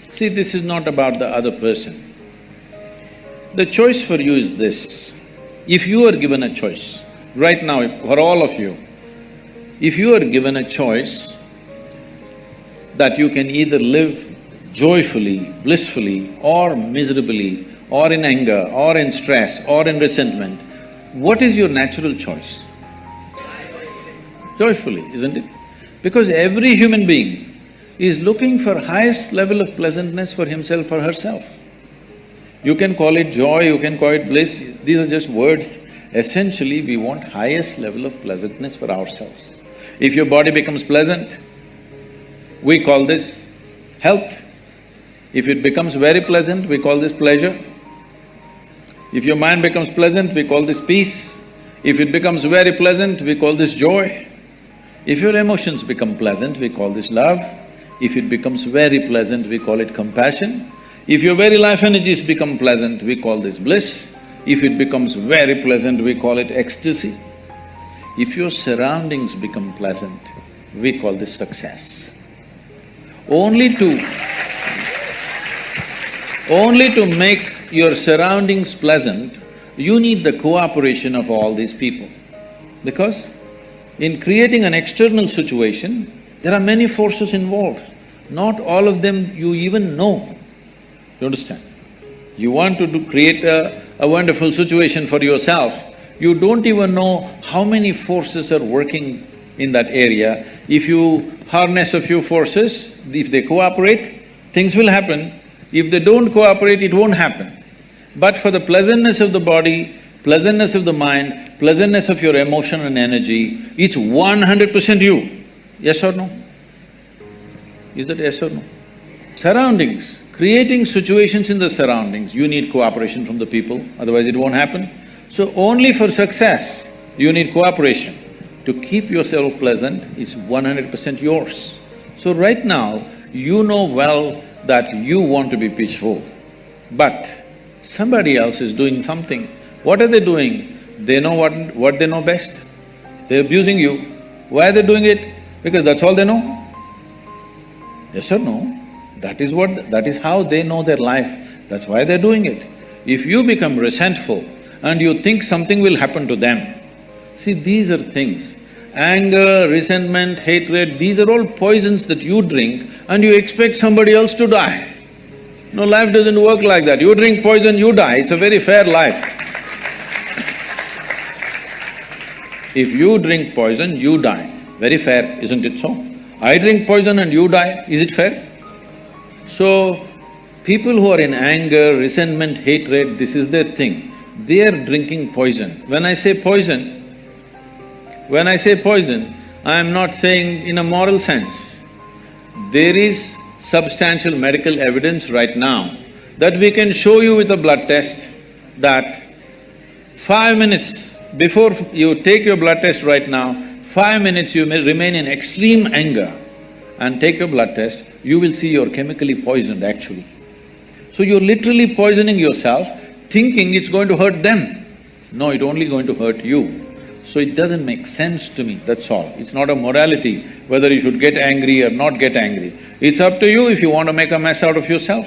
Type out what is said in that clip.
See, this is not about the other person. The choice for you is this. If you are given a choice, right now, for all of you, if you are given a choice that you can either live joyfully, blissfully, or miserably, or in anger, or in stress, or in resentment, what is your natural choice? Joyfully, isn't it? Because every human being is looking for highest level of pleasantness for himself or herself. You can call it joy, you can call it bliss, these are just words. Essentially, we want highest level of pleasantness for ourselves. If your body becomes pleasant, we call this health. If it becomes very pleasant, we call this pleasure. If your mind becomes pleasant, we call this peace. If it becomes very pleasant, we call this joy. If your emotions become pleasant, we call this love. If it becomes very pleasant, we call it compassion. If your very life energies become pleasant, we call this bliss. If it becomes very pleasant, we call it ecstasy. If your surroundings become pleasant, we call this success. Only to make your surroundings pleasant, you need the cooperation of all these people. Because in creating an external situation, there are many forces involved. Not all of them you even know. You understand? You want to create a wonderful situation for yourself, you don't even know how many forces are working in that area. If you harness a few forces, if they cooperate, things will happen. If they don't cooperate, it won't happen. But for the pleasantness of the body, pleasantness of the mind, pleasantness of your emotion and energy, it's 100% you. Yes or no? Is that yes or no? Surroundings, creating situations in the surroundings, you need cooperation from the people, otherwise it won't happen. So only for success, you need cooperation. To keep yourself pleasant, it's 100% yours. So right now, you know well that you want to be peaceful, but somebody else is doing something. What are they doing? They know what they know best. They're abusing you. Why are they doing it? Because that's all they know. Yes or no? That is how they know their life, that's why they're doing it. If you become resentful and you think something will happen to them, see, these are things. Anger, resentment, hatred, these are all poisons that you drink and you expect somebody else to die. No, life doesn't work like that. You drink poison, you die, it's a very fair life. If you drink poison, you die. Very fair, isn't it so? I drink poison and you die, is it fair? So, people who are in anger, resentment, hatred, this is their thing. They are drinking poison. When I say poison, I am not saying in a moral sense. There is substantial medical evidence right now that we can show you with a blood test that 5 minutes before you take your blood test right now, 5 minutes you may remain in extreme anger and take your blood test, you will see you're chemically poisoned actually. So you're literally poisoning yourself, thinking it's going to hurt them. No, it's only going to hurt you. So it doesn't make sense to me, that's all. It's not a morality, whether you should get angry or not get angry. It's up to you if you want to make a mess out of yourself.